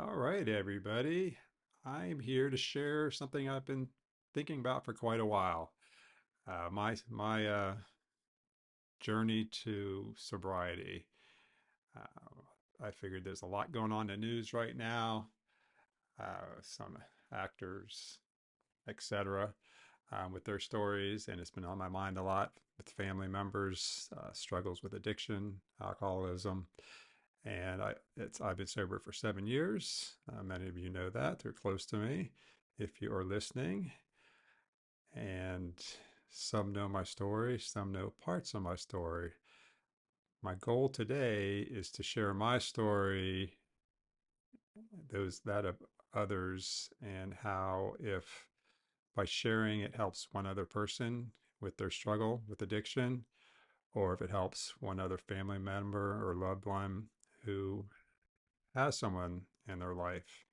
All right, everybody. I'm here to share something I've been thinking about for quite a while. My journey to sobriety. I figured there's a lot going on in the news right now. Some actors, etc., with their stories, and it's been on my mind a lot with family members, struggles with addiction, alcoholism, and I've been sober for 7 years. Many of you know that; they're close to me. If you are listening, and some know my story, some know parts of my story. My goal today is to share my story, those that of others, and how if by sharing it helps one other person with their struggle with addiction, or if it helps one other family member or loved one who has someone in their life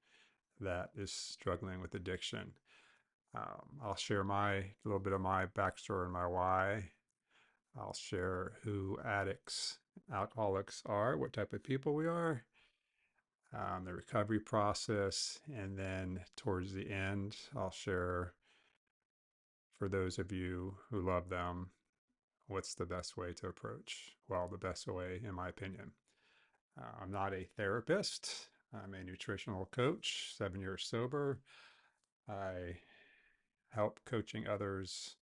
that is struggling with addiction. I'll share a little bit of my backstory and my why. I'll share who addicts, alcoholics are, what type of people we are, the recovery process, and then towards the end, I'll share for those of you who love them, what's the best way to approach? Well, the best way, in my opinion. I'm not a therapist. I'm a nutritional coach, 7 years sober. I help coaching others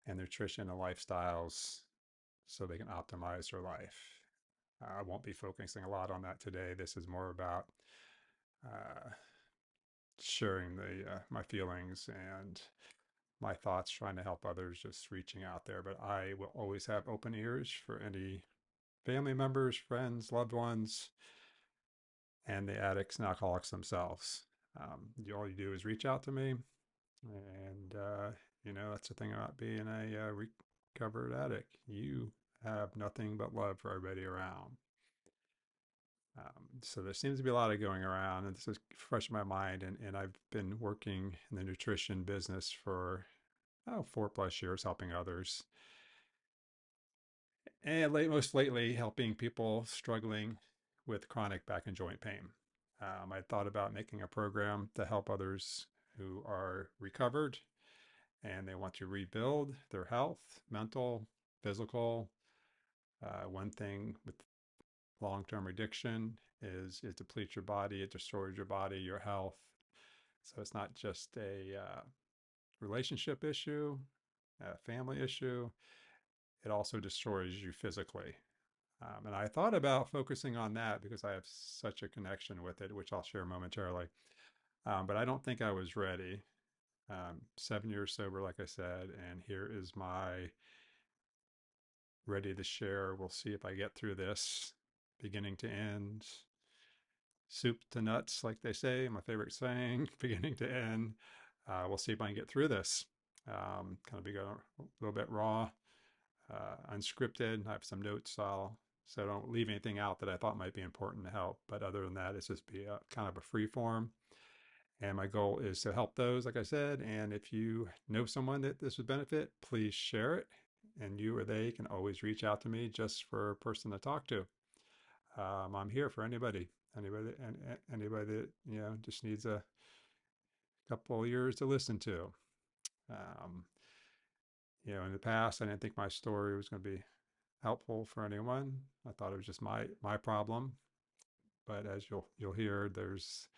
and nutrition and lifestyles so they can optimize their life. I won't be focusing a lot on that today. This is more about uh, sharing my feelings and my thoughts, trying to help others, just reaching out there. But I will always have open ears for any family members, friends, loved ones, and the addicts and alcoholics themselves. All you do is reach out to me, and that's the thing about being a recovered addict. You have nothing but love for everybody around. So there seems to be a lot of going around, and this is fresh in my mind. And I've been working in the nutrition business for 4+ years, helping others, and most lately helping people struggling with chronic back and joint pain. I thought about making a program to help others who are recovered and they want to rebuild their health, mental, physical. One thing with long-term addiction is it depletes your body, it destroys your body, your health. So it's not just a relationship issue, a family issue. It also destroys you physically. And I thought about focusing on that because I have such a connection with it, which I'll share momentarily. But I don't think I was ready. 7 years sober, like I said, and here is my ready to share. We'll see if I get through this beginning to end, soup to nuts, like they say, my favorite saying, beginning to end. We'll see if I can get through this. Kind of be a little bit raw, unscripted. I have some notes, so I don't leave anything out that I thought might be important to help. But other than that, it's just be a kind of a free form. And my goal is to help those, like I said. And if you know someone that this would benefit, please share it. And you or they can always reach out to me just for a person to talk to. I'm here for anybody that just needs a couple of years to listen to. Um, in the past, I didn't think my story was going to be helpful for anyone. I thought it was just my problem. But as you'll hear, there's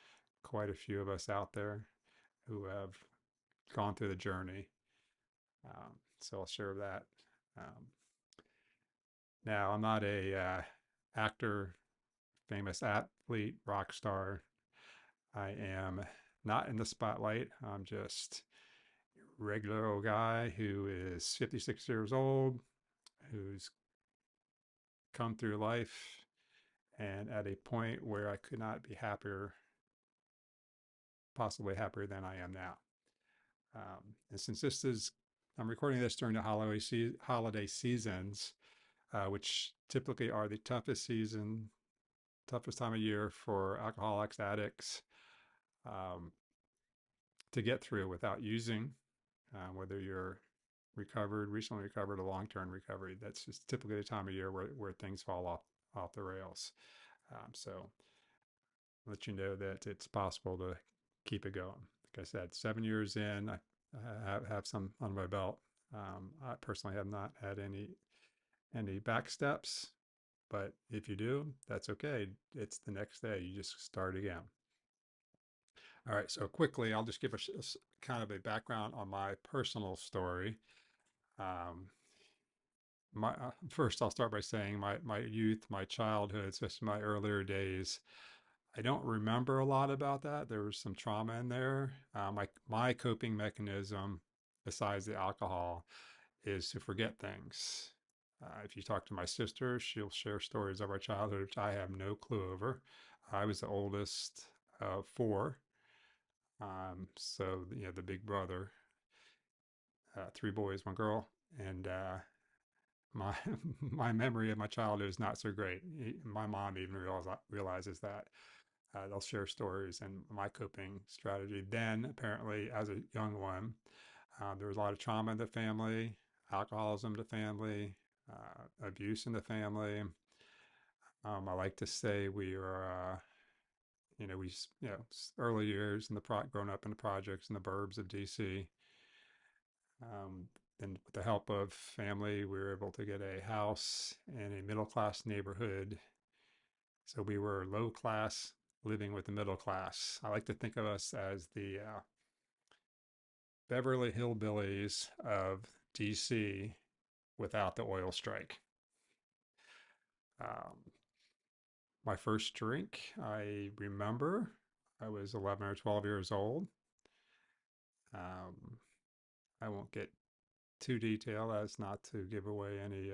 quite a few of us out there who have gone through the journey. So I'll share that. Um, Now, I'm not a actor, famous athlete, rock star. I am not in the spotlight. I'm just a regular old guy who is 56 years old, who's come through life and at a point where I could not be happier, possibly happier than I am now. And since I'm recording this during the holiday seasons, which typically are the toughest time of year for alcoholics, addicts, um, to get through without using, whether you're recently recovered, or long-term recovery. That's just typically the time of year where things fall off the rails. So let you know that it's possible to keep it going. Like I said, 7 years in, I have some on my belt. I personally have not had any back steps, but if you do, that's okay. It's the next day. You just start again. All right. So quickly, I'll just give kind of a background on my personal story. Um, first, I'll start by saying my youth, my childhood, especially my earlier days. I don't remember a lot about that. There was some trauma in there. My coping mechanism, besides the alcohol, is to forget things. If you talk to my sister, she'll share stories of our childhood, which I have no clue over. I was the oldest of four, so the big brother, three boys, one girl, and my my memory of my childhood is not so great. My mom even realizes that. They'll share stories and my coping strategy. Then, apparently, as a young one, there was a lot of trauma in the family, alcoholism in the family, abuse in the family. I like to say we were, early years in growing up in the projects in the burbs of DC. Um, and with the help of family, we were able to get a house in a middle class neighborhood. So we were low class living with the middle class. I like to think of us as the Beverly Hillbillies of DC without the oil strike. Um, my first drink, I remember I was 11 or 12 years old. Um, I won't get too detailed as not to give away any,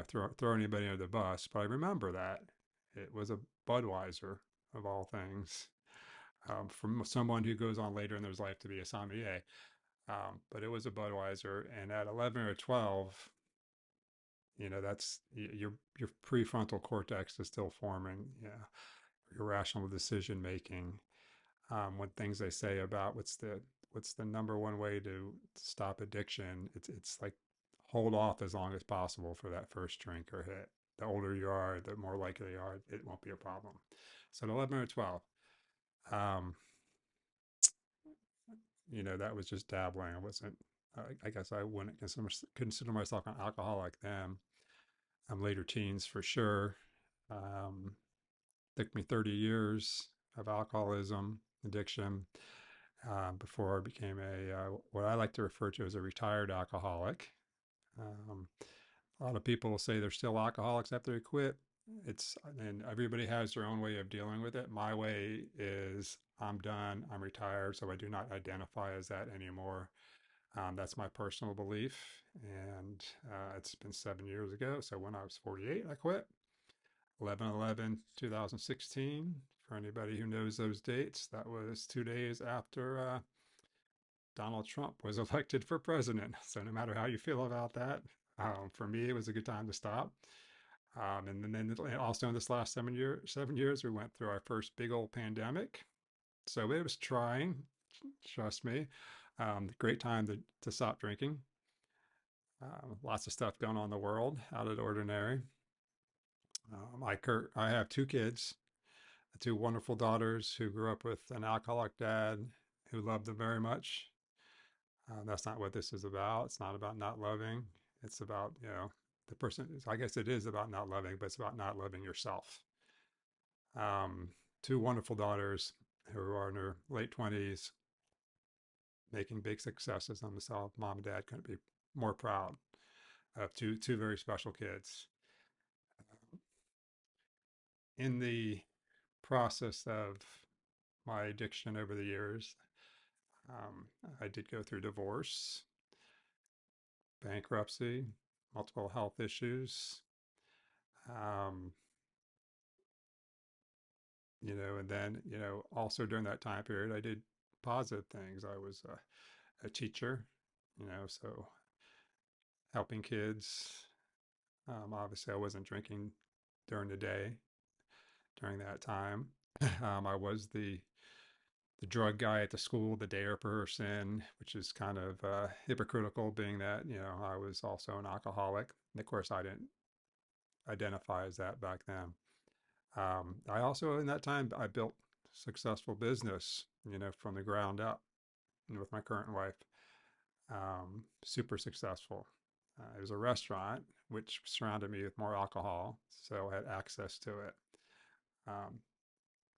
throw anybody under the bus, but I remember that. It was a Budweiser of all things. From someone who goes on later in their life to be a sommelier. But it was a Budweiser, and at 11 or 12, that's your prefrontal cortex is still forming. Yeah, your rational decision making. When things they say about what's the number one way to stop addiction, it's like hold off as long as possible for that first drink or hit. The older you are, the more likely you are it won't be a problem. So at 11 or 12, um, that was just dabbling. I wasn't. I guess I wouldn't consider myself an alcoholic then. I'm later teens for sure. Um, Took me 30 years of alcoholism, addiction, before I became what I like to refer to as a retired alcoholic. Um, a lot of people say they're still alcoholics after they quit. And everybody has their own way of dealing with it. My way is I'm done, I'm retired, so I do not identify as that anymore. That's my personal belief. And it's been 7 years ago. So when I was 48, I quit. 11/11/2016. For anybody who knows those dates, that was 2 days after Donald Trump was elected for president. So no matter how you feel about that, for me, it was a good time to stop. And then also in this last 7 years, we went through our first big old pandemic. So it was trying, trust me. Great time to stop drinking. Lots of stuff going on in the world, out of the ordinary. I have two kids, two wonderful daughters who grew up with an alcoholic dad who loved them very much. That's not what this is about. It's not about not loving. It's about, the person, I guess it is about not loving, but it's about not loving yourself. Um, Two wonderful daughters who are in their late 20s, making big successes on themselves. Mom and dad couldn't be more proud of two very special kids. In the process of my addiction over the years, um, I did go through divorce, bankruptcy, multiple health issues. Um, and then, also during that time period, I did positive things. I was a teacher, so helping kids. Obviously, I wasn't drinking during the day during that time. I was the drug guy at the school, the dare person, which is kind of hypocritical, being that I was also an alcoholic. And of course, I didn't identify as that back then. I also in that time I built successful business, from the ground up with my current wife. Super successful. It was a restaurant which surrounded me with more alcohol, so I had access to it. Um,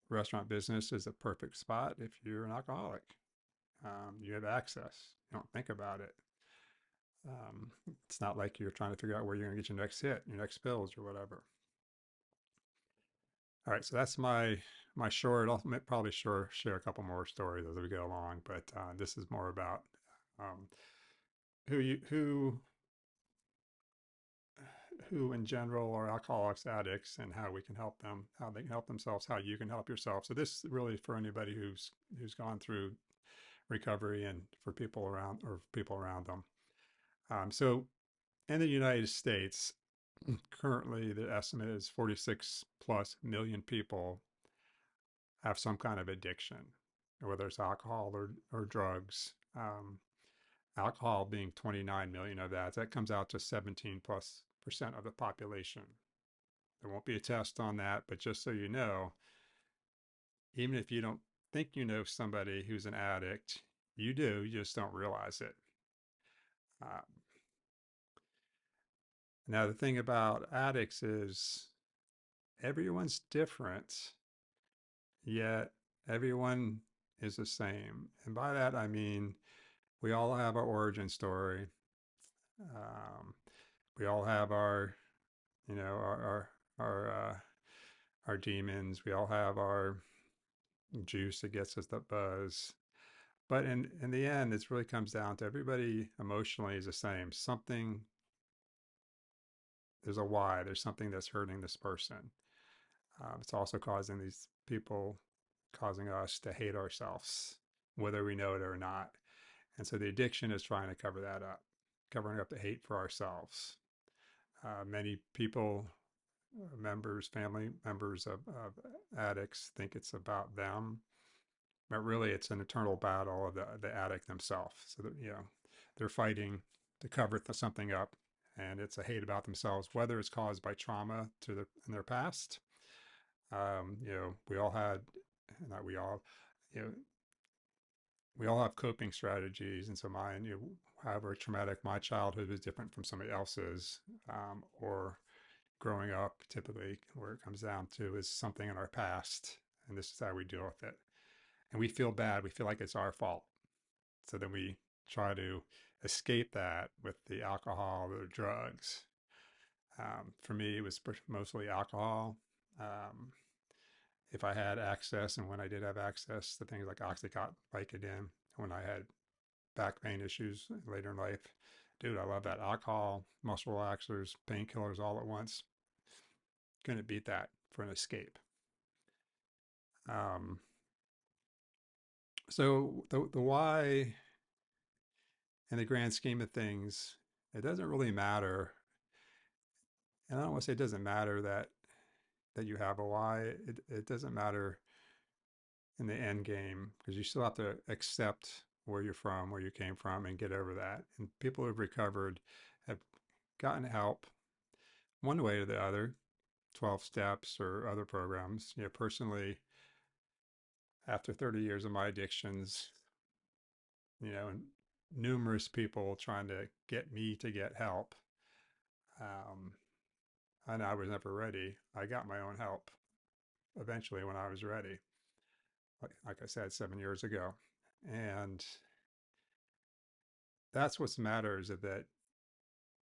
Restaurant business is a perfect spot if you're an alcoholic. You have access. You don't think about it. It's not like you're trying to figure out where you're going to get your next hit, your next pills, or whatever. All right, so that's my short. I'll probably share a couple more stories as we go along, but this is more about um, who you who in general are alcoholics, addicts, and how we can help them, how they can help themselves, how you can help yourself. So this is really for anybody who's gone through recovery and for people around or people around them. So in the United States, currently the estimate is 46 plus million people have some kind of addiction, whether it's alcohol or drugs. Alcohol being 29 million of that, that comes out to 17 plus percent of the population. There won't be a test on that, but just so you know, even if you don't think you know somebody who's an addict, you do, you just don't realize it. Uh, Now, the thing about addicts is everyone's different, yet everyone is the same. And by that, I mean, we all have our origin story. Um, we all have our, you know, our demons. We all have our juice that gets us the buzz. But in the end, it really comes down to everybody emotionally is the same. Something, there's a why. There's something that's hurting this person. It's also causing these people, causing us to hate ourselves, whether we know it or not. And so the addiction is trying to cover that up, covering up the hate for ourselves. Many people, members, family members of addicts, think it's about them, but really it's an eternal battle of the addict themselves. So that, they're fighting to cover something up, and it's a hate about themselves, whether it's caused by trauma in their past. We all had, not we all, you know, we all have coping strategies, and so mine, however traumatic my childhood was different from somebody else's, or growing up, typically, where it comes down to is something in our past, and this is how we deal with it. And we feel bad. We feel like it's our fault. So then we try to escape that with the alcohol or the drugs. For me, it was mostly alcohol. Um, if I had access, and when I did have access to things like Oxycontin, Vicodin, when I had back pain issues later in life, dude, I love that. Alcohol, muscle relaxers, painkillers all at once. Couldn't beat that for an escape. Um, so the why, in the grand scheme of things, it doesn't really matter. And I don't want to say it doesn't matter that you have a why. It doesn't matter in the end game because you still have to accept where you're from, where you came from, and get over that. And people who've recovered have gotten help one way or the other, 12 steps or other programs. Personally, after 30 years of my addictions, and numerous people trying to get me to get help, um, and I was never ready. I got my own help eventually when I was ready, like I said, 7 years ago. And that's what matters, is that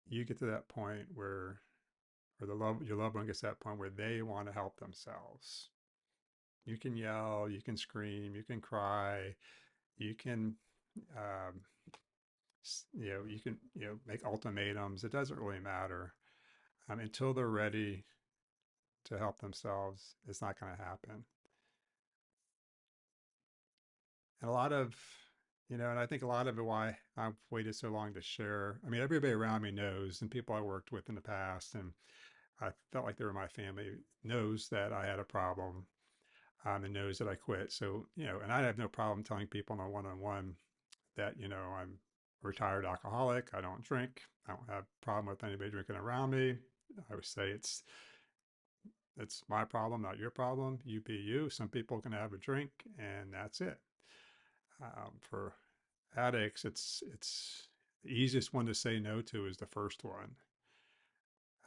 you get to that point where, or your loved one gets to that point where they want to help themselves. You can yell, you can scream, you can cry, you can, um, you can, make ultimatums. It doesn't really matter. Until they're ready to help themselves, it's not going to happen. And a lot of, and I think a lot of it why I've waited so long to share. I mean, everybody around me knows, and people I worked with in the past, and I felt like they were my family, knows that I had a problem, and knows that I quit. So, and I have no problem telling people on a one-on-one that, I'm a retired alcoholic. I don't drink. I don't have a problem with anybody drinking around me. I would say it's It's my problem, not your problem. You be you. Some people can have a drink, and that's it. For addicts, it's the easiest one to say no to is the first one.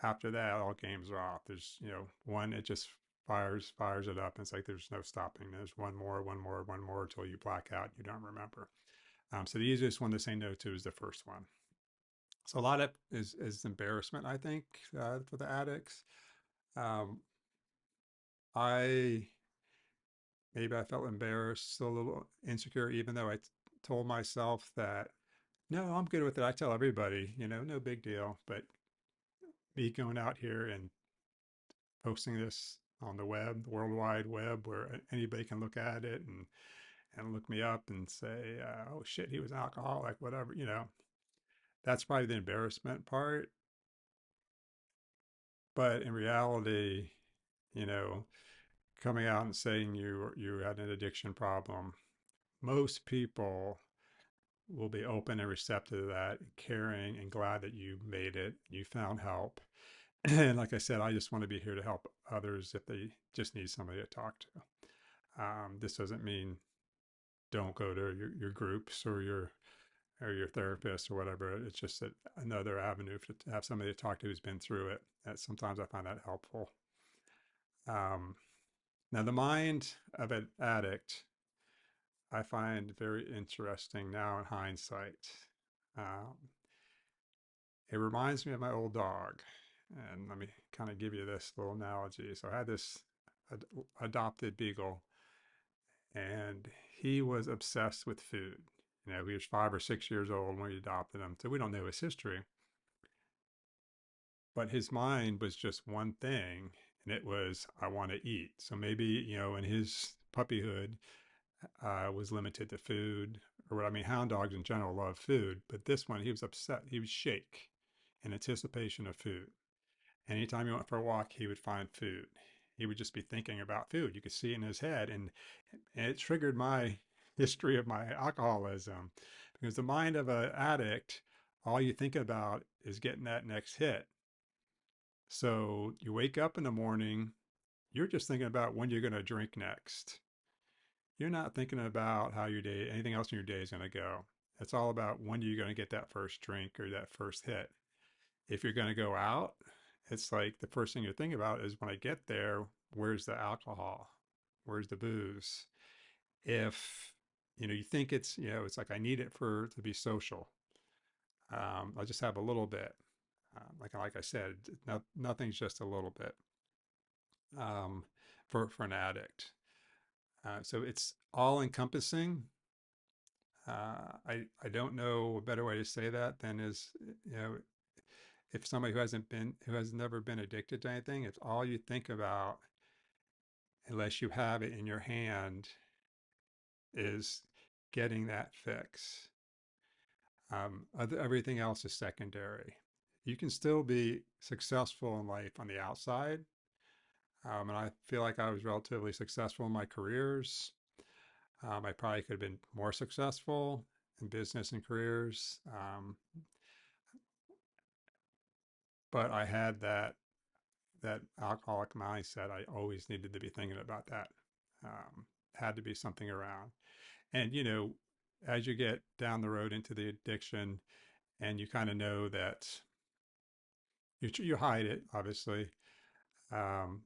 After that, all games are off. There's, one, it just fires it up. And it's like there's no stopping. There's one more, one more, one more until you black out. You don't remember. So the easiest one to say no to is the first one. So a lot of is embarrassment, I think, for the addicts. Um, I maybe I felt embarrassed, still a little insecure, even though told myself that no, I'm good with it. I tell everybody, no big deal. But me going out here and posting this on the web, the World Wide Web, where anybody can look at it and look me up and say, "Oh shit, he was an alcoholic," whatever. That's probably the embarrassment part. But in reality, you know, coming out and saying you had an addiction problem, most people will be open and receptive to that, caring and glad that you made it, you found help. And like I said, I just want to be here to help others if they just need somebody to talk to. This doesn't mean don't go to your groups or your therapist or whatever. It's just that another avenue to have somebody to talk to who's been through it. That sometimes I find that helpful. Um, Now, the mind of an addict, I find very interesting now in hindsight. Um, it reminds me of my old dog. And let me kind of give you this little analogy. So I had this ad- adopted beagle, and he was obsessed with food. He was 5 or 6 years old when we adopted him, so we don't know his history. But his mind was just one thing, and it was, I want to eat. So maybe, in his puppyhood, was limited to food, or what I mean, hound dogs in general love food, but this one, he was upset. He would shake in anticipation of food. Anytime he went for a walk, he would find food. He would just be thinking about food. You could see it in his head, and it triggered my history of my alcoholism, because the mind of an addict, all you think about is getting that next hit. So you wake up in the morning, you're just thinking about when you're going to drink next. You're not thinking about how your day, anything else in your day is going to go. It's all about when you're going to get that first drink or that first hit. If you're going to go out, it's like the first thing you're thinking about is when I get there, where's the alcohol? Where's the booze? If you think it's like I need it for to be social. I'll just have a little bit. Like I said, nothing's just a little bit um, for an addict. So it's all encompassing. I don't know a better way to say that than is if somebody who has never been addicted to anything, it's all you think about unless you have it in your hand is getting that fix. Everything else is secondary. You can still be successful in life on the outside. And I feel like I was relatively successful in my careers. I probably could have been more successful in business and careers. But I had that alcoholic mindset. I always needed to be thinking about that. Um, had to be something around. And as you get down the road into the addiction, and you kind of know that you hide it, obviously, um,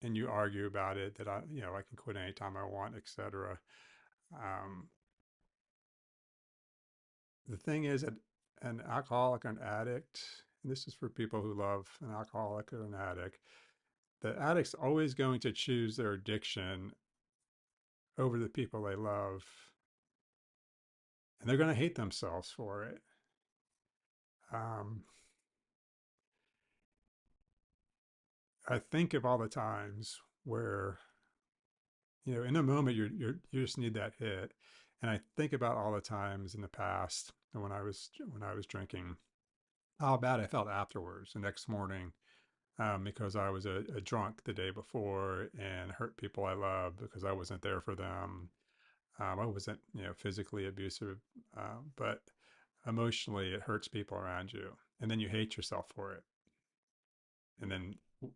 and you argue about it that I can quit anytime I want, etc. Um, the thing is that an alcoholic or an addict, and this is for people who love an alcoholic or an addict, the addict's always going to choose their addiction over the people they love, and they're going to hate themselves for it. Um, I think of all the times where in a moment you just need that hit, and I think about all the times in the past when I was drinking, how bad I felt afterwards the next morning, because I was a drunk the day before and hurt people I love because I wasn't there for them. I wasn't physically abusive, but emotionally it hurts people around you, and then you hate yourself for it, and then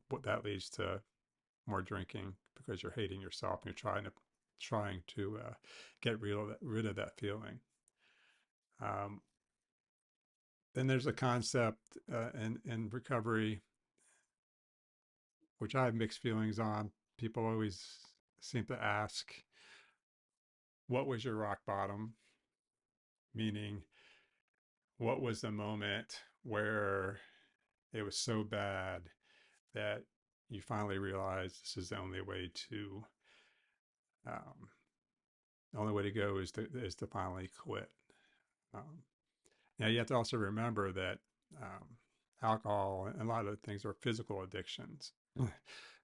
what that leads to more drinking because you're hating yourself and you're trying to get rid of that feeling. Um, then there's a concept in recovery which I have mixed feelings on. People always seem to ask, "What was your rock bottom?" Meaning, what was the moment where it was so bad that you finally realized this is um, the only way to go is to finally quit. Um, Now you have to also remember that um, alcohol and a lot of things are physical addictions.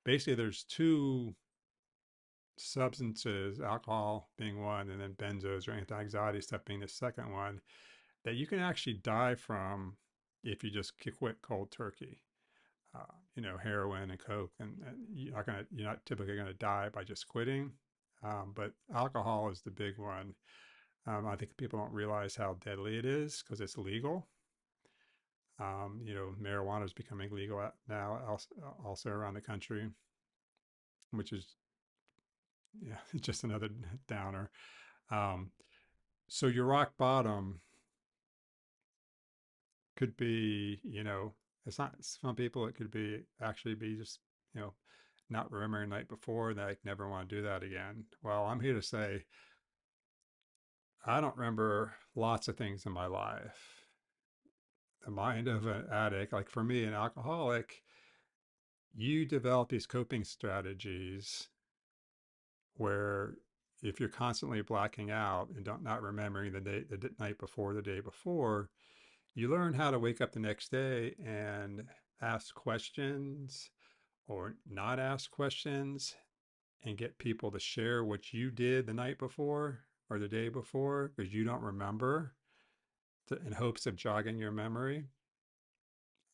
Basically, there's two substances, alcohol being one, and then benzos or anti-anxiety stuff being the second one, that you can actually die from if you just quit cold turkey. Heroin and coke, and you're not typically gonna die by just quitting. But alcohol is the big one. I think people don't realize how deadly it is because it's legal. Marijuana is becoming legal now, also around the country, which is yeah, just another downer. Um, so your rock bottom could be, it's not some people. It could be actually be just you know not remembering the night before and they never want to do that again. Well, I'm here to say I don't remember lots of things in my life. The mind of an addict, like for me, an alcoholic, you develop these coping strategies where if you're constantly blacking out and not remembering the night before, the day before, you learn how to wake up the next day and ask questions or not ask questions and get people to share what you did the night before or the day before because you don't remember in hopes of jogging your memory.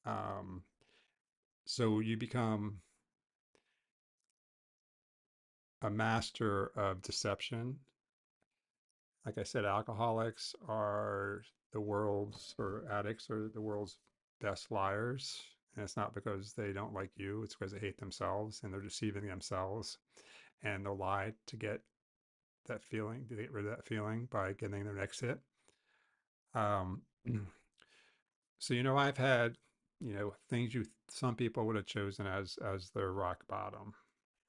Um, so you become a master of deception. Like I said, alcoholics are or addicts are the world's best liars. And it's not because they don't like you, it's because they hate themselves and they're deceiving themselves. And they'll lie to get rid of that feeling by getting their next hit. Um, so, I've had, things some people would have chosen as their rock bottom.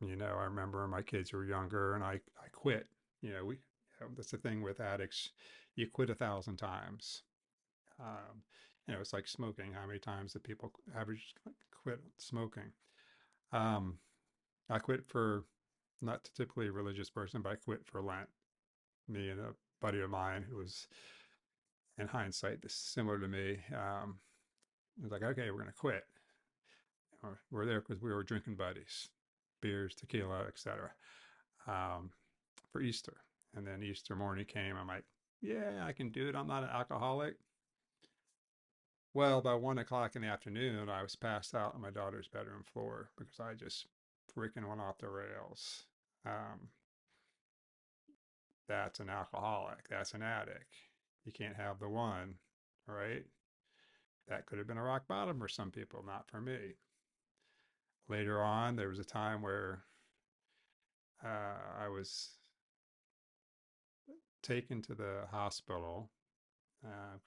I remember when my kids were younger and I quit. That's the thing with addicts. You quit 1,000 times. It's like smoking. How many times do people average quit smoking? Um, I quit for not typically a religious person, but I quit for Lent. Me and a buddy of mine who was, in hindsight, this similar to me, was like, okay, we're going to quit. We're there because we were drinking buddies, beers, tequila, etc. Um, for Easter. And then Easter morning came. I'm like, yeah, I can do it. I'm not an alcoholic. Well, by 1 o'clock in the afternoon, I was passed out on my daughter's bedroom floor because I just freaking went off the rails. Um, that's an alcoholic. That's an addict. You can't have the one, right? That could have been a rock bottom for some people, not for me. Later on, there was a time where I was taken to the hospital.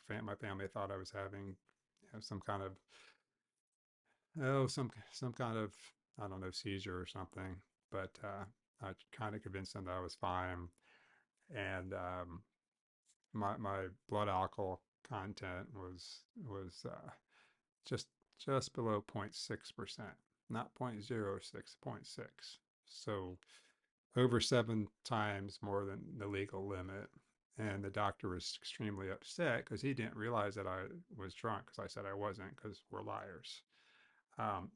My family thought I was having some kind of some kind of I don't know seizure or something, but I kind of convinced them that I was fine, and my blood alcohol content was just just below 0.6%, not 0.06, 0.6. So over 7 times more than the legal limit. And the doctor was extremely upset because he didn't realize that I was drunk because I said I wasn't because we're liars. Um,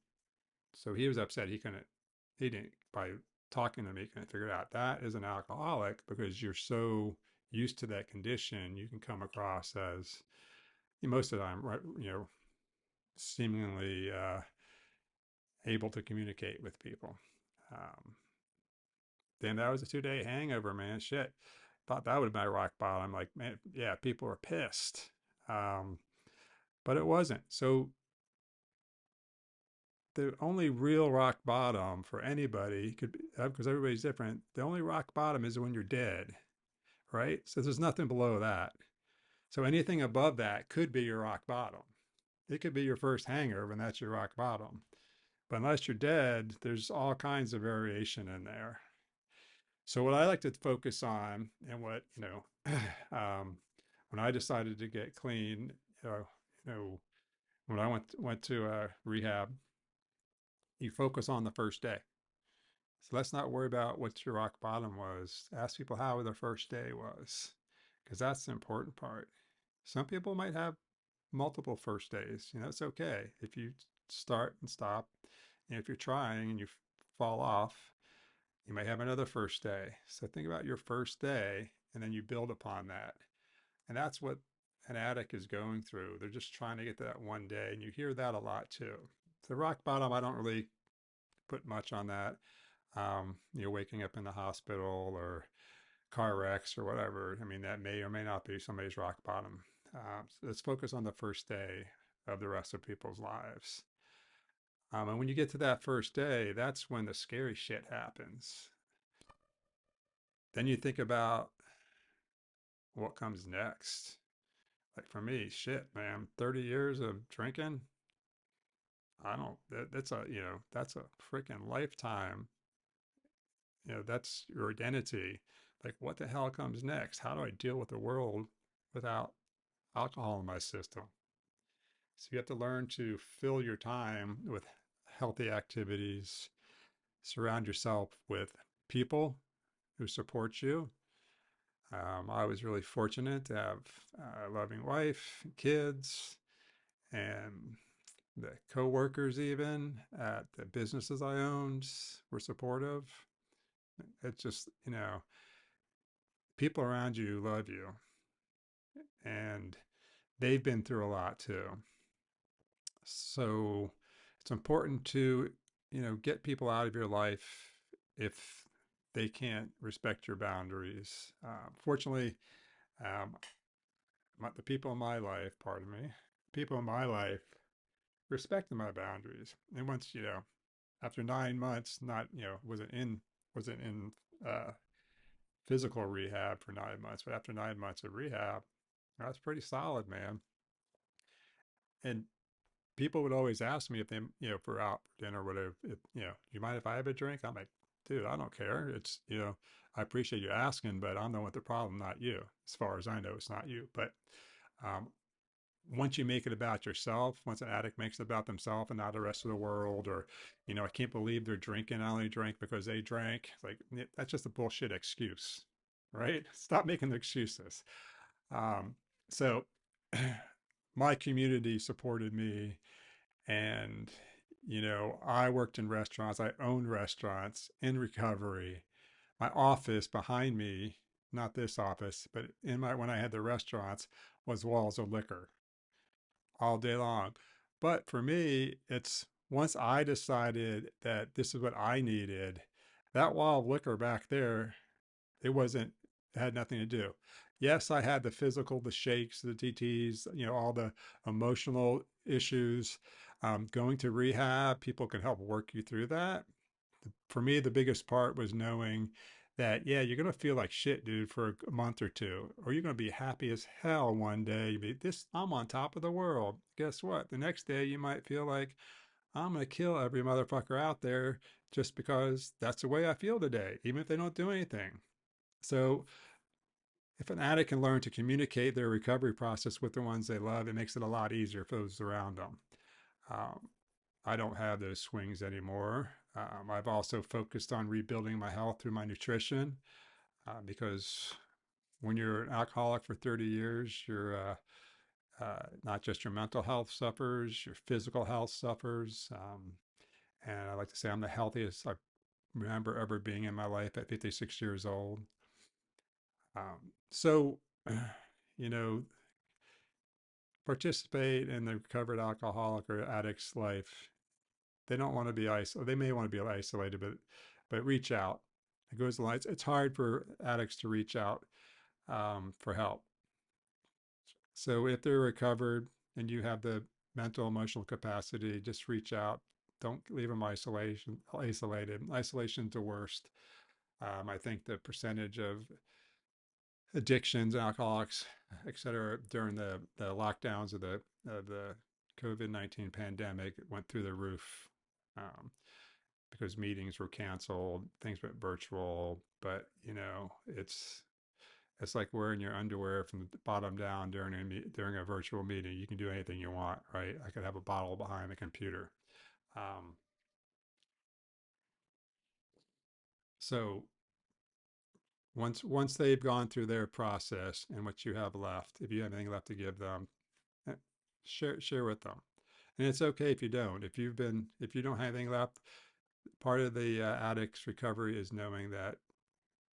so he was upset. He didn't, by talking to me, couldn't figure it out. That is an alcoholic because you're so used to that condition, you can come across as, most of the time, right, seemingly able to communicate with people. Um, then that was a 2-day hangover, man. Shit. Thought that would have been my rock bottom. Like, man, yeah, people were pissed. But it wasn't. So the only real rock bottom for anybody could be, because everybody's different. The only rock bottom is when you're dead, right? So there's nothing below that. So anything above that could be your rock bottom. It could be your first hangover, and that's your rock bottom. But unless you're dead, there's all kinds of variation in there. So what I like to focus on, and what when I decided to get clean, you know, when I went to rehab, you focus on the first day. So let's not worry about what your rock bottom was. Ask people how their first day was, because that's the important part. Some people might have multiple first days. It's okay if you start and stop. And if you're trying and you fall off, you may have another first day. So think about your first day and then you build upon that. And that's what an addict is going through. They're just trying to get to that one day. And you hear that a lot too. The rock bottom, I don't really put much on that. Waking up in the hospital or car wrecks or whatever. I mean, that may or may not be somebody's rock bottom. So let's focus on the first day of the rest of people's lives. And when you get to that first day, that's when the scary shit happens. Then you think about what comes next. Like for me, shit, man, 30 years of drinking. I don't, that's a freaking lifetime. That's your identity. Like, what the hell comes next? How do I deal with the world without alcohol in my system? So you have to learn to fill your time with healthy activities, surround yourself with people who support you. I was really fortunate to have a loving wife, kids, and the coworkers even at the businesses I owned were supportive. It's just, people around you love you and they've been through a lot too. So it's important to, get people out of your life if they can't respect your boundaries. Fortunately, um, the people in my life, pardon me, people in my life respected my boundaries. And once, after 9 months, not, wasn't in uh, physical rehab for 9 months, but after 9 months of rehab, that's pretty solid, man. And people would always ask me if they, for out for dinner or whatever, if, you mind if I have a drink? I'm like, dude, I don't care. It's, I appreciate you asking, but I'm the one with the problem, not you. As far as I know, it's not you. But um, once you make it about yourself, once an addict makes it about themselves and not the rest of the world, or, I can't believe they're drinking. I only drank because they drank. Like, that's just a bullshit excuse, right? Stop making excuses. Um, so my community supported me and, I worked in restaurants. I owned restaurants in recovery. My office behind me, not this office, but when I had the restaurants, was walls of liquor all day long. But for me, it's once I decided that this is what I needed, that wall of liquor back there, it had nothing to do. Yes, I had the physical, the shakes, the TTs, all the emotional issues. Going to rehab, people can help work you through that. For me, the biggest part was knowing that, yeah, you're going to feel like shit, dude, for a month or two, or you're going to be happy as hell one day. I'm on top of the world. Guess what? The next day, you might feel like, I'm going to kill every motherfucker out there just because that's the way I feel today, even if they don't do anything. So if an addict can learn to communicate their recovery process with the ones they love, it makes it a lot easier for those around them. Um, I don't have those swings anymore. I've also focused on rebuilding my health through my nutrition because when you're an alcoholic for 30 years, not just your mental health suffers, your physical health suffers. And I like to say I'm the healthiest I remember ever being in my life at 56 years old. So, you know, participate in the recovered alcoholic or addict's life. They don't want to be isolated. They may want to be isolated, but reach out. It goes the lines. It's hard for addicts to reach out for help. So if they're recovered and you have the mental emotional capacity, just reach out. Don't leave them isolated. Isolation's the worst. I think the percentage of addictions, alcoholics, et cetera, during the lockdowns of the COVID-19 pandemic went through the roof, um, because meetings were canceled, things went virtual. But it's like wearing your underwear from the bottom down during a virtual meeting. You can do anything you want, right? I could have a bottle behind the computer. Um, so once they've gone through their process and what you have left, if you have anything left to give them, eh, share with them. And it's okay if you don't. If you don't have anything left, part of the addict's recovery is knowing that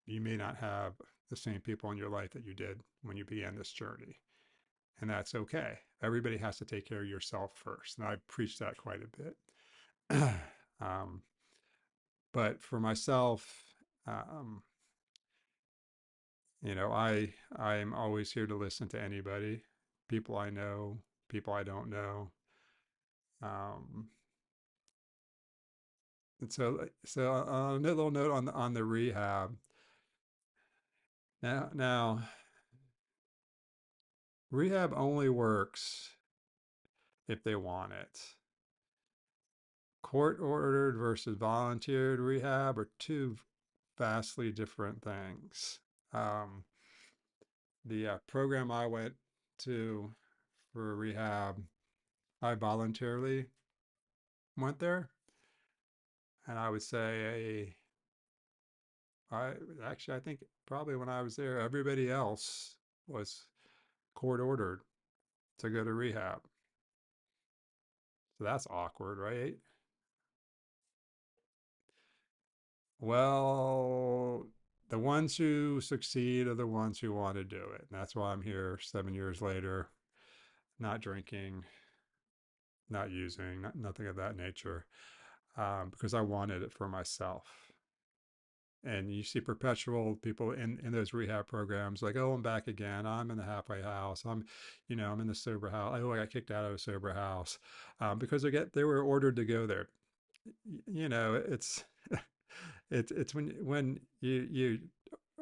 you may not have the same people in your life that you did when you began this journey. And that's okay. Everybody has to take care of yourself first. And I preach that quite a bit. um, but for myself, um, I'm always here to listen to anybody, people I know, people I don't know. Um, and so a little note on the rehab. Now, rehab only works if they want it. Court ordered versus volunteered rehab are two vastly different things. Um, the program I went to for rehab, I voluntarily went there, and I would say I I think probably when I was there, everybody else was court ordered to go to rehab. So that's awkward, right? Well, the ones who succeed are the ones who want to do it. And that's why I'm here 7 years later, not drinking, not using, nothing of that nature, because I wanted it for myself. And you see perpetual people in those rehab programs like, oh, I'm back again. I'm in the halfway house. I'm in the sober house. Oh, I got kicked out of a sober house, because they were ordered to go there. It's it's when you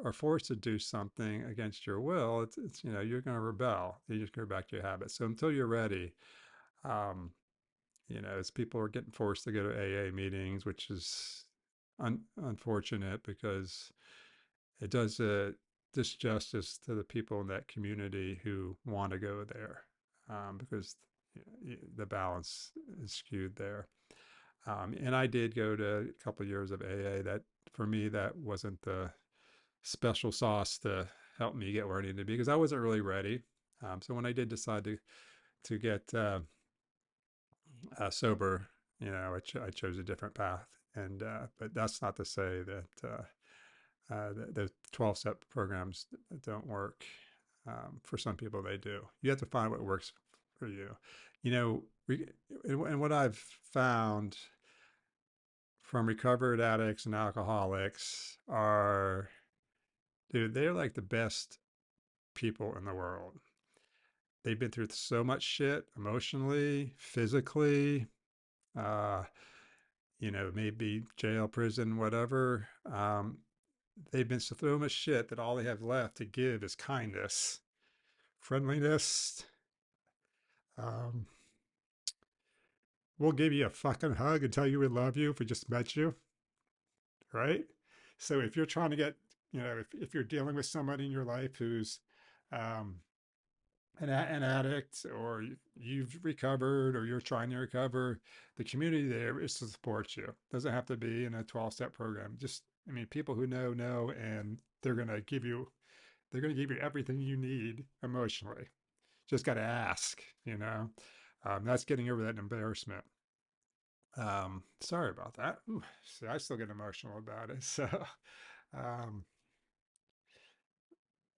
are forced to do something against your will. It's you're going to rebel. You just go back to your habits. So until you're ready, um, as people are getting forced to go to AA meetings, which is unfortunate because it does a disjustice to the people in that community who want to go there, because the balance is skewed there. And I did go to a couple of years of AA. That for me, that wasn't the special sauce to help me get where I needed to be because I wasn't really ready. So when I did decide to get sober, I chose a different path. And but that's not to say that the 12-step programs don't work. For some people, they do. You have to find what works for you. You know, and what I've found from recovered addicts and alcoholics are, dude, they're like the best people in the world. They've been through so much shit emotionally, physically, uh, maybe jail, prison, whatever. They've been through so much shit that all they have left to give is kindness, friendliness. Um, we'll give you a fucking hug and tell you we love you if we just met you, right? So if you're trying to get, if you're dealing with somebody in your life who's um, an addict or you've recovered or you're trying to recover, the community there is to support you. Doesn't have to be in a 12-step program. Just, I mean, people who know, and they're going to give you everything you need emotionally. Just got to ask, that's getting over that embarrassment. Sorry about that. Ooh, see, I still get emotional about it. So, um,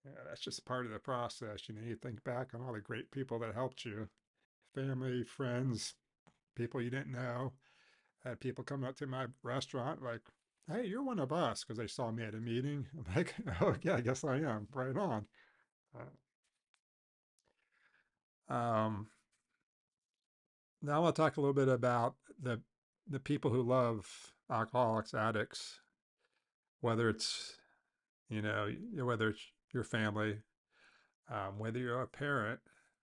yeah, that's just part of the process. You think back on all the great people that helped you, family, friends, people you didn't know. I had people come up to my restaurant like, hey, you're one of us because they saw me at a meeting. I'm like, oh, yeah, I guess I am. Right on. Um, Now I'll talk a little bit about the people who love alcoholics, addicts, whether it's, whether it's your family, whether you're a parent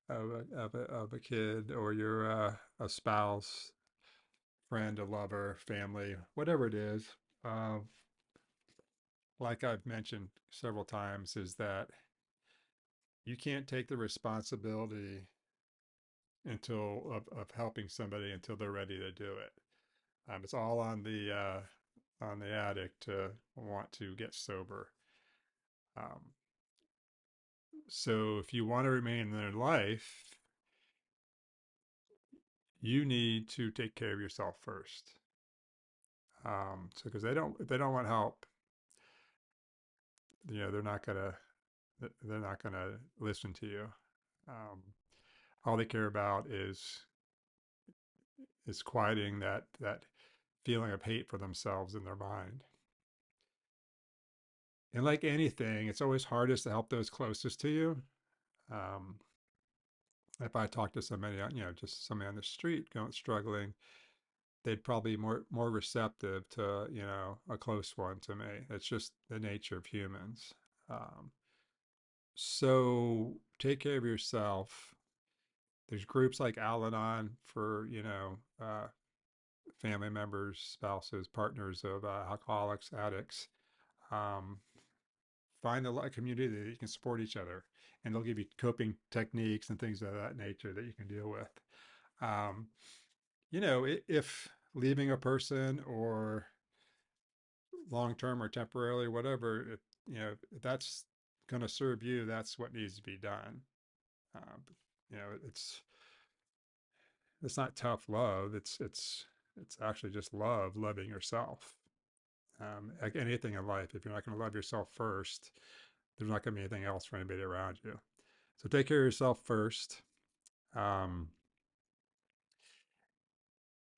of a kid, or you're a spouse, friend, a lover, family, whatever it is, uh, like I've mentioned several times, is that you can't take the responsibility of helping somebody until they're ready to do it. It's all on the addict to want to get sober. Um, so if you want to remain in their life, you need to take care of yourself first. So because if they don't want help, they're not gonna listen to you. Um, all they care about is quieting that feeling of hate for themselves in their mind. And like anything, it's always hardest to help those closest to you. Um, if I talk to somebody, just somebody on the street going struggling, they'd probably be more receptive to, a close one to me. It's just the nature of humans. Um, so take care of yourself. There's groups like Al-Anon for, family members, spouses, partners of alcoholics, addicts. Um, find a community that you can support each other, and they'll give you coping techniques and things of that nature that you can deal with. Um, if leaving a person, or long term or temporarily, whatever, if that's going to serve you, that's what needs to be done. Um, you know, it's not tough love. It's actually just loving yourself. Like anything in life, if you're not going to love yourself first, there's not going to be anything else for anybody around you. So take care of yourself first. Um,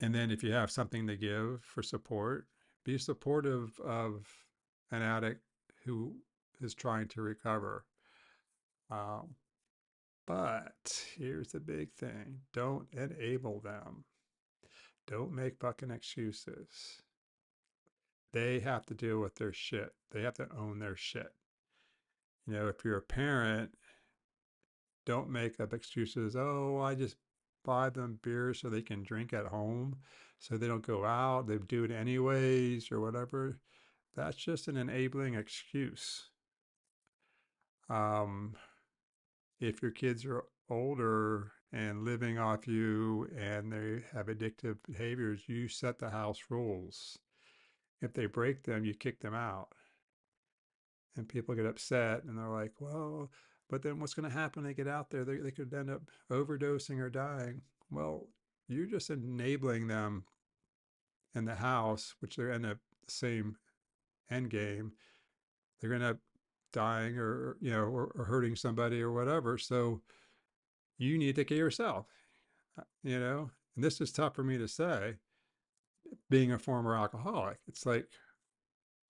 and then if you have something to give for support, be supportive of an addict who is trying to recover. Um, but here's the big thing: don't enable them. Don't make fucking excuses. They have to deal with their shit. They have to own their shit. If you're a parent, don't make up excuses. Oh, I just buy them beer so they can drink at home, so they don't go out. They do it anyways, or whatever. That's just an enabling excuse. Um, if your kids are older and living off you and they have addictive behaviors, you set the house rules. If they break them, you kick them out. And people get upset and they're like, well, but then what's going to happen when they get out there? They could end up overdosing or dying. Well, you're just enabling them in the house, which they're in the same end game. They're going to end up dying, or hurting somebody or whatever. So you need to take care of yourself, and this is tough for me to say, being a former alcoholic. It's like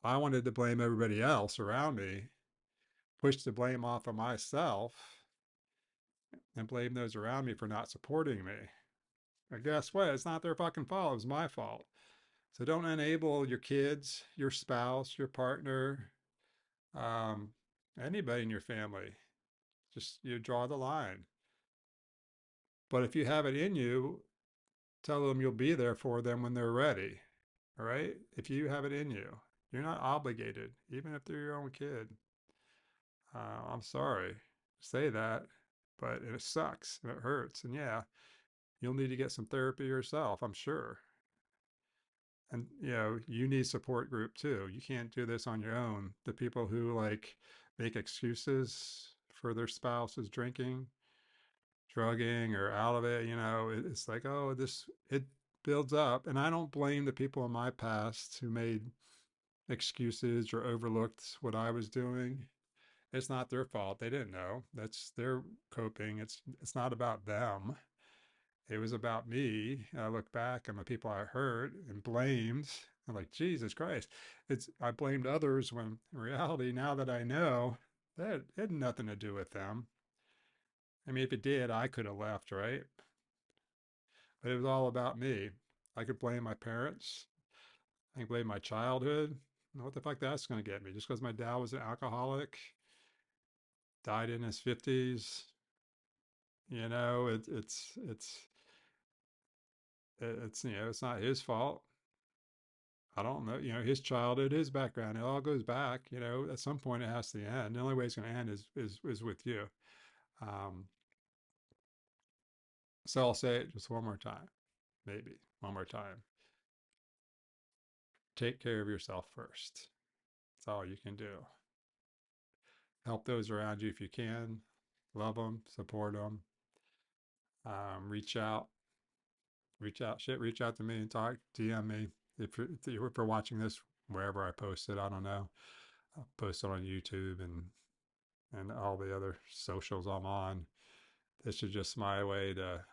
I wanted to blame everybody else around me, push the blame off of myself, and blame those around me for not supporting me. But guess what? It's not their fucking fault. It was my fault. So don't enable your kids, your spouse, your partner, um, anybody in your family. Just you draw the line. But if you have it in you, tell them you'll be there for them when they're ready. All right? If you have it in you, you're not obligated, even if they're your own kid. I'm sorry to say that, but it sucks and it hurts. And yeah, you'll need to get some therapy yourself, I'm sure. And you need support group too. You can't do this on your own. The people who like make excuses for their spouses drinking, drugging, or out of it, it's like, oh, it builds up. And I don't blame the people in my past who made excuses or overlooked what I was doing. It's not their fault. They didn't know. That's their coping. It's not about them. It was about me. I look back on the people I hurt and blamed. I'm like, Jesus Christ. I blamed others, when in reality, now that I know, that had nothing to do with them. I mean, if it did, I could have left, right? But it was all about me. I could blame my parents. I can blame my childhood. What the fuck that's going to get me? Just because my dad was an alcoholic, died in his 50s, it's it's not his fault. I don't know, his childhood, his background, it all goes back. At some point it has to end. The only way it's going to end is with you. Um, so I'll say it just one more time, maybe one more time. Take care of yourself first. That's all you can do. Help those around you if you can. Love them, support them. Reach out, reach out to me and talk. DM me if you're watching this wherever I post it. I don't know. I'll post it on YouTube and all the other socials I'm on. This is just my way to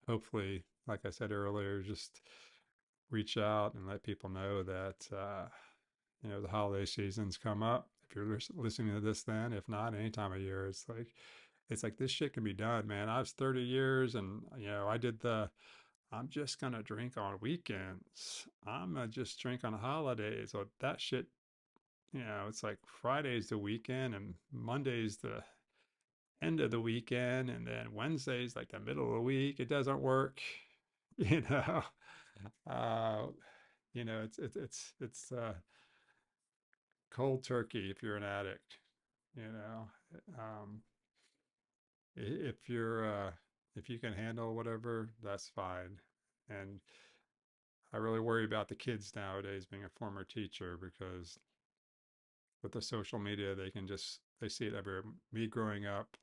hopefully, like I said earlier, just reach out and let people know that the holiday seasons come up. If you're listening to this, then if not, any time of year, it's like this shit can be done, man. I was 30 years, and I did the. I'm just gonna drink on weekends. I'm gonna just drink on holidays. So that shit, it's like Friday's the weekend, and Monday's the end of the weekend, and then Wednesday's like the middle of the week. It doesn't work, you know. Uh, it's cold turkey if you're an addict. You know, um, if if you can handle whatever, that's fine. And I really worry about the kids nowadays, being a former teacher, because with the social media, they see it everywhere. Me growing up,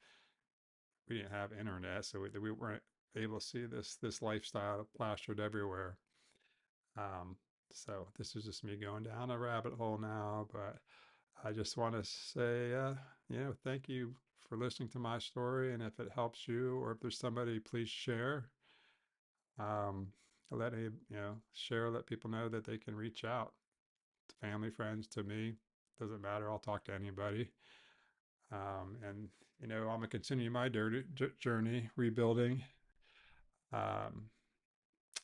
we didn't have internet, so we weren't able to see this lifestyle plastered everywhere. Um, so this is just me going down a rabbit hole now, but I just want to say, thank you for listening to my story. And if it helps you, or if there's somebody, please share. Um, share, let people know that they can reach out to family, friends, to me. Doesn't matter. I'll talk to anybody. And I'm gonna continue my journey, rebuilding um,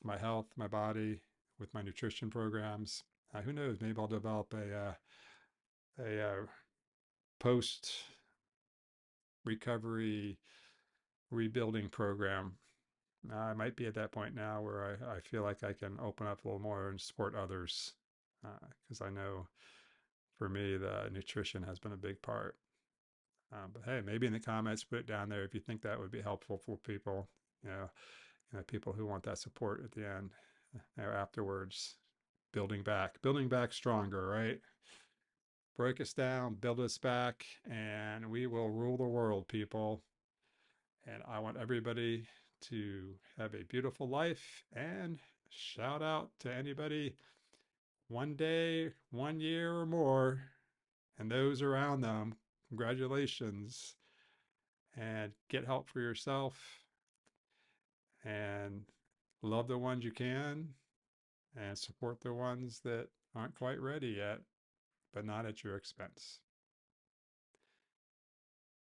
my health, my body with my nutrition programs. Who knows? Maybe I'll develop a post recovery rebuilding program. I might be at that point now where I feel like I can open up a little more and support others, because I know for me the nutrition has been a big part. But hey, maybe in the comments, put it down there if you think that would be helpful for people. You know, people who want that support at the end, afterwards, building back stronger, right? Break us down, build us back, and we will rule the world, people. And I want everybody to have a beautiful life. And shout out to anybody 1 day, 1 year or more, and those around them. Congratulations. And get help for yourself and love the ones you can and support the ones that aren't quite ready yet, but not at your expense.